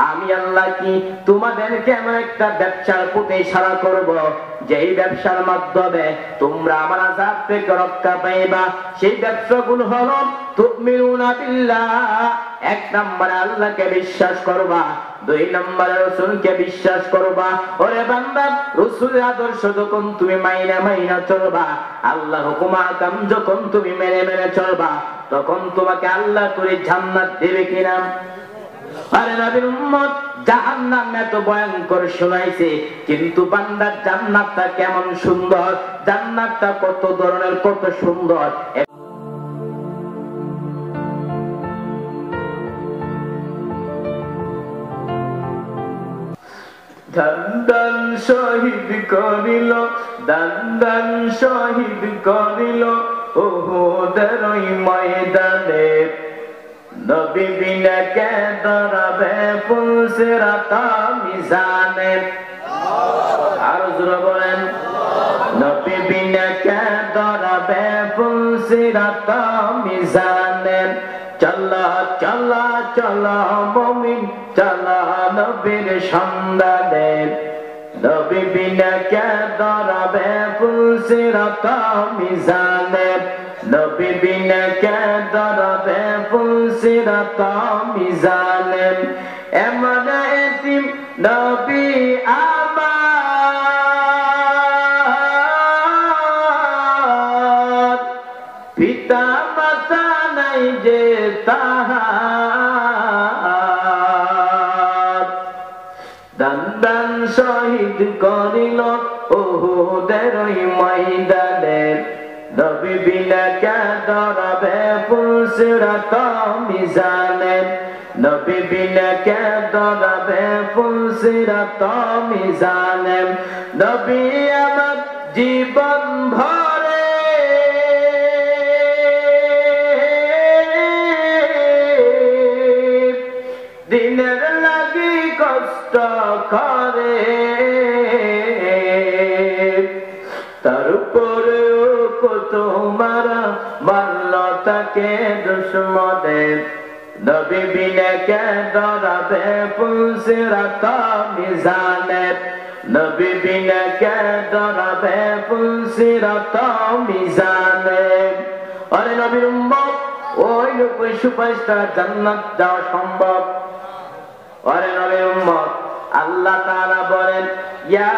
আমি আল্লাহ কি তোমাদেরকে এমন একটা ব্যবসার প্রতি ইশারা করব যেই ব্যবসার মাধ্যমে তোমরা আমার আযাব থেকে রক্ষা পাইবা। সেই ব্যবসাগুলো হলো তুমিনুনা বিল্লাহ, এক নম্বরে আল্লাহকে বিশ্বাস করবা, দুই নম্বরে রাসূলকে বিশ্বাস করবা। ওরে বান্দা, রাসূলের আদর্শ যখন তুমি মাইনা চলবা, আল্লাহর হুকুম আহকাম যখন তুমি মেনে চলবা, তখন তোমাকে আল্লাহ করে জান্নাত দেবে কিনা? আরে নবীর উম্মত, জাহান্নাম এত ভয়ঙ্কর শোনাইছে, কিন্তু বান্দার জান্নাতটা কেমন সুন্দর, জান্নাতটা কত ধরনের, কত সুন্দর। দান শহীদ করিল, দান শহীদ করিল উহুদের ওই ময়দানে। নবী বিনা কে দরাবে ফুলসিরাত মিজানে। আর জোরে বলেন, নবী বিনা কে দরাবে ফুলসিরাত মিজানে। চলো চলো চলো মুমিন, চলো নবীর সন্ধানে। নবী বিনা কে দরাবে ফুলসিরাত মিজানে। নবী বিনা কে দরাবে ফুলসিরাত মিজানে। এমন এতিম নবী আমার, পিতা মাতা নাই যে তাহার। দান শহীদ করিল উহুদের ওই ময়দানে। নবী বিনা কে দরাবে ফুলসিরাত মিজানে। নবী বিনা কে দরাবে ফুলসিরাত মিজানে। নবী আমার জীবন ভরে দিনের লাগি কষ্ট করে, তার উপরেও কত মারা মারল তাকে দুশমনের। নবী বিনা কে দরাবে ফুলসিরাত মিজানে। নবী বিনা কে দরাবে ফুলসিরাত মিজানে। আরে নবীর উম্মত, ওই লোক সুপারিশটা জান্নাত যাওয়া সম্ভব? আরে নবীর উম্মত, আল্লাহ তাআলা বলেন, ইয়া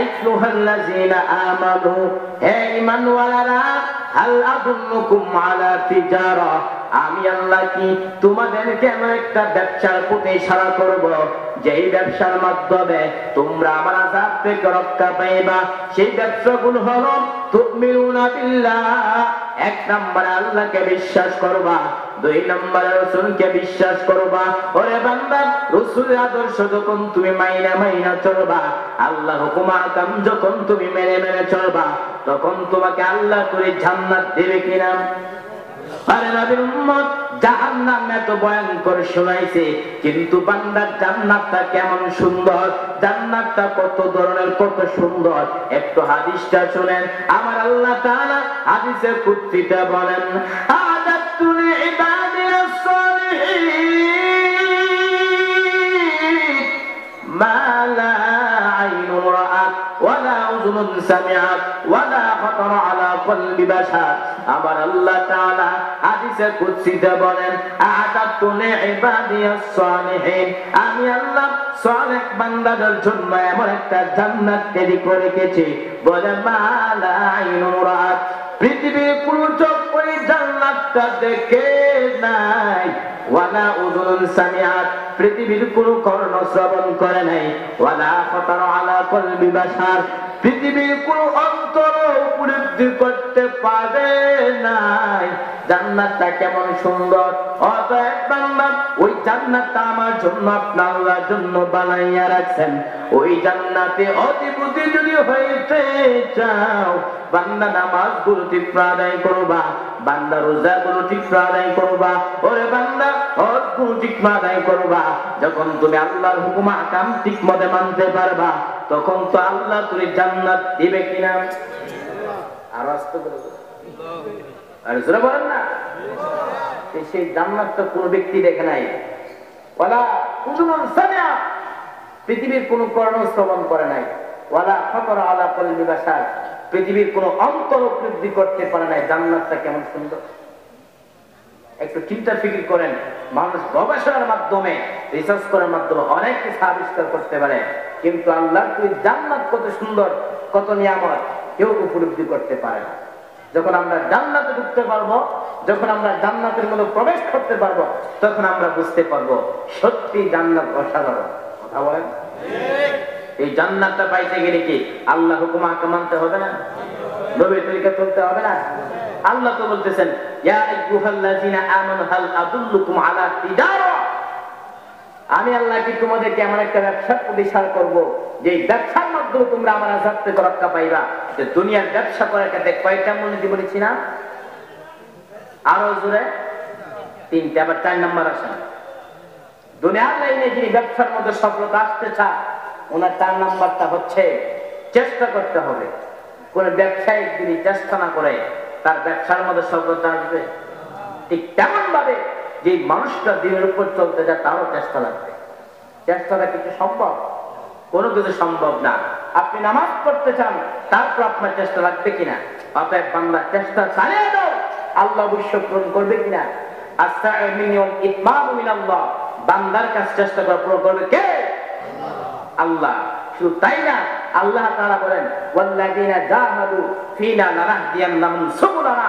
আইয়ুহাল্লাযীনা আমানু, হে ঈমানওয়ালারা, হাল আদুল্লুকুম আলা তিজারা, আমি আল্লাহ কি তোমাদেরকে এমন একটা ব্যবসার প্রতি ইশারা করব যেই ব্যবসার মাধ্যমে তোমরা আমার আযাব থেকে রক্ষা পাইবা। সেই ব্যবসাগুলো হলো তুমিনুনা বিল্লাহ, এক নম্বরে আল্লাহকে বিশ্বাস করবা, দুই নম্বরে রাসূলকে বিশ্বাস করবা। ওরে বান্দা, রাসূলের আদর্শ যখন তুমি মাইনা চলবা, আল্লাহর হুকুম আহকাম যখন তুমি মেনে চলবা, তখন তোমাকে আল্লাহ করে জান্নাত দেবে কিনা? আরে নবীর উম্মত, জাহান্নাম এত ভয়ঙ্কর শোনাইছে, কিন্তু বান্দার জান্নাতটা কেমন সুন্দর, জান্নাতটা কত ধরনের, কত সুন্দর। একটু হাদিসটা শুনেন। আমার আল্লাহ তাআলা হাদিসে কুদসিতে বলেন, আদাতু লিইবাদিস সালিহিন মা লা আইনুন রাআত ওয়ালা উযুনুন সামিআত ওয়ালা খাতারা আলা কলবি বাশার। আমার আল্লাহ তাআলা হাদিসে কুদসিতে বলেন, আ'তাতু লিইবাদিস সালিহিন, আমি আল্লাহ সালেহ বান্দাদের জন্য এমন একটা জান্নাত তৈরি করে রেখেছি, বলে মা লা আইনুন রাআত, পৃথিবীর কোন চোখ ওই জান্নাতটা দেখে নাই, ওয়ালা উযুনুন সামিআত, পৃথিবীর কোন কর্ণ শ্রবণ করে নাই, ওয়ালা খাতারা আলা কলবি বাশার, পৃথিবীর কোন অন্তর উপলব্ধি করতে পারে নাই জান্নাতটা কেমন সুন্দর। অতএব বান্দা, ওই জান্নাতটা আমার জন্য, আপনার আল্লাহর জন্য বানাইয়া রাখছেন। ওই জান্নাতে অধিপতি যদি হইতে চাও, বান্দা নামাজগুলো ঠিক আদায় করবা, বান্দা রোজাগুলো ঠিক আদায় করবা, ওরে বান্দা হজগুলো ঠিক আদায় করবা। যখন তুমি আল্লাহর হুকুম আহকাম ঠিক মতে মানতে পারবা, তখন তো আল্লাহ তুমি জান্নাত দিবে কিনা? আর আস্তে বলো, আর জোরে বলেন না। সেই জান্নাত তো কোনো ব্যক্তি দেখে নাই, ওয়ালা উযুনুন সামিআ, পৃথিবীর কোনো কর্ণ শ্রবণ করে নাই, ওয়ালা খাতারা আলা কলবি বাশার, পৃথিবীর কোনো অন্তর উপলব্ধি করতে পারে নাই জান্নাতটা কেমন সুন্দর। একটু চিন্তা ফিকির করেন, মানুষ গবেষণার মাধ্যমে, রিসার্চ করার মাধ্যমে অনেক কিছু আবিষ্কার করতে পারে, কিন্তু আল্লাহর তুই জান্নাত কত সুন্দর, কত নিয়ামত কেউ উপলব্ধি করতে পারে না। যখন আমরা জান্নাতে ঢুকতে পারবো, যখন আমরা জান্নাতের মধ্যে প্রবেশ করতে পারবো, তখন আমরা বুঝতে পারবো সত্যি জান্নাত অসাধারণ। কথা বলেন, এই জান্নাতটা পাইতে গেলে কি আল্লাহ হুকুম আহকাম মানতে হবে না? নবীর তরিকা চলতে হবে না? আল্লাহ তো বলতেছেন, ইয়া আইয়ুহাল্লাযিনা আমানু হাল আদুল্লুকুম আলা তিজারা, আমি আল্লাহ কি তোমাদেরকে এমন একটা ব্যবসা প্রতিষ্ঠা করব যে ব্যবসার মাধ্যমে তোমরা আমার আযাব থেকে রক্ষা পাইবা। যে দুনিয়ার ব্যবসা করার ক্ষেত্রে কয়টা মূলনীতি বলেছি না? আরো জোরে তিনটা, আবার 4 নাম্বার আসেন। দুনিয়ার লাইনে যিনি ব্যবসার মধ্যে সফলতা আসতে চায়, ওনার 4 নাম্বারটা হচ্ছে চেষ্টা করতে হবে। কোন ব্যবসায়িক যদি চেষ্টা না করে তার ব্যবসার মধ্যে সফলতা আসবে? ঠিক তেমন ভাবে যে মানুষটা দিনের উপর চলতে যায় তারও চেষ্টা লাগবে। চেষ্টাটা কিছু সম্ভব? কোনো কিছু সম্ভব না। আপনি নামাজ পড়তে চান, তারপর আপনার চেষ্টা লাগবে কিনা? অতএব বান্দা চেষ্টা চালিয়ে দাও, আল্লাহ অবশ্যই পূরণ করবে কিনা? বান্দার কাছে চেষ্টা করা পূরণ করবে কে? আল্লাহ। শুধু তাই না, আল্লাহ তাআলা বলেন, ওয়াল্লাযিনা জাহাদু ফিনা লানাহদিয়ান্নাহুম সুবুলানা,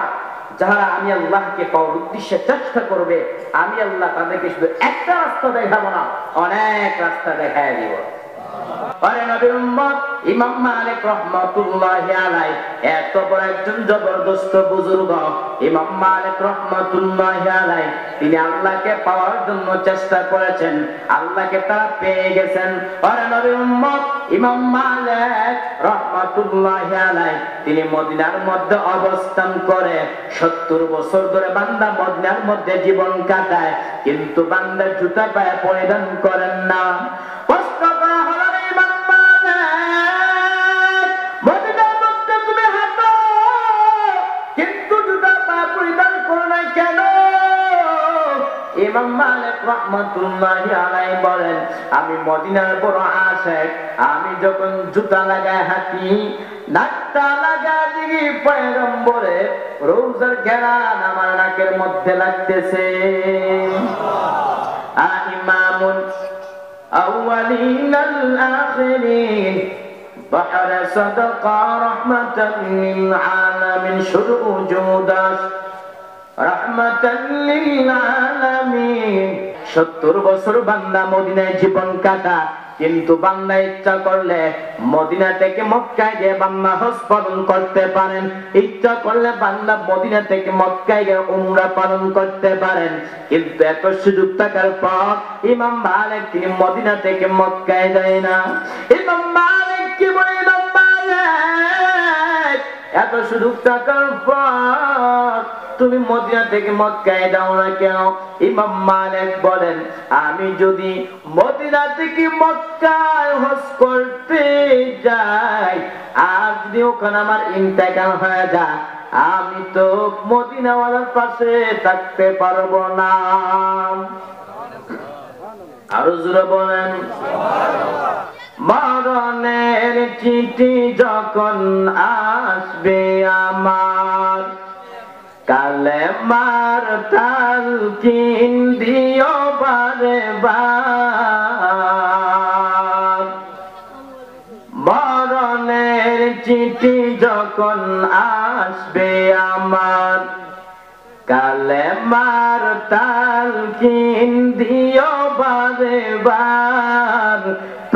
যারা আমি আল্লাহকে পাওয়ার উদ্দেশ্যে চেষ্টা করবে, আমি আল্লাহ তাদেরকে শুধু একটা রাস্তা দেখাবো না, অনেক রাস্তা দেখায় দিব। আরে নবীর উম্মত ইমাম মালিক রাহমাতুল্লাহি আলাইহি এত বড় একজন জবরদস্ত বুজুর্গ ইমাম মালিক রাহমাতুল্লাহি আলাইহি, তিনি আল্লাহকে পাওয়ার জন্য চেষ্টা করেছেন, আল্লাহকে তারা পেয়ে গেছেন। আরে নবীর উম্মত ইমাম মালিক রাহমাতুল্লাহি আলাইহি তিনি মদিনার মধ্যে অবস্থান করে 70 বছর ধরে বান্দা মদিনার মধ্যে জীবন কাটায়, কিন্তু বান্দা জুতা পায়ে পরিধান করেন না। প্রশ্ন করা হলো, ইমাম মালিক রাহমাতুল্লাহি আলাইহি বলেন, আমি মদিনার বড় আশিক, আমি যখন জুতা লাগায় হাঁটি, নাকটা লাগায় দিই পয়গম্বরে রওজার ঘেরান আমার নাকের মধ্যে লাগতেছে। ইমামুল আউয়ালিনাল আখিরিন বাহর সাদাকা রাহমাতাল লিল আলামিন শুরু জুদাস রাহমাতাল লিল আলামিন। 70 বছর বান্দা মদিনায় জীবন কাটা, কিন্তু বান্দা ইচ্ছা করলে মদিনা থেকে মক্কায় গিয়ে বান্দা হজ পালন করতে পারেন, ইচ্ছা করলে বান্দা মদিনা থেকে মক্কায় গিয়ে উমরা পালন করতে পারেন। কিন্তু এত সুযোগ থাকার পর ইমাম মালিক তিনি মদিনা থেকে মক্কায় যায় না। ইমাম মালিক কি বলে, ইমাম মালিক এত সুযোগ থাকার পর তুমি মদিনা থেকে মক্কায় যাও না কেন? ইমাম মালিক বলেন, আমি যদি মদিনা থেকে মক্কায় হজ করতে যাই, আর যদি ওখানে আমার ইন্তেকাল হয়ে যায়, আমি তো মদিনাওয়ালার পাশে থাকতে পারবো না। আরো জোরে বলেন, মরণের চিঠি যখন আসবে আমার, কালেমার তালকিন দিও বারে বার। মরণের চিঠি যখন আসবে আমার, কালেমার তালকিন দিও বারে বার।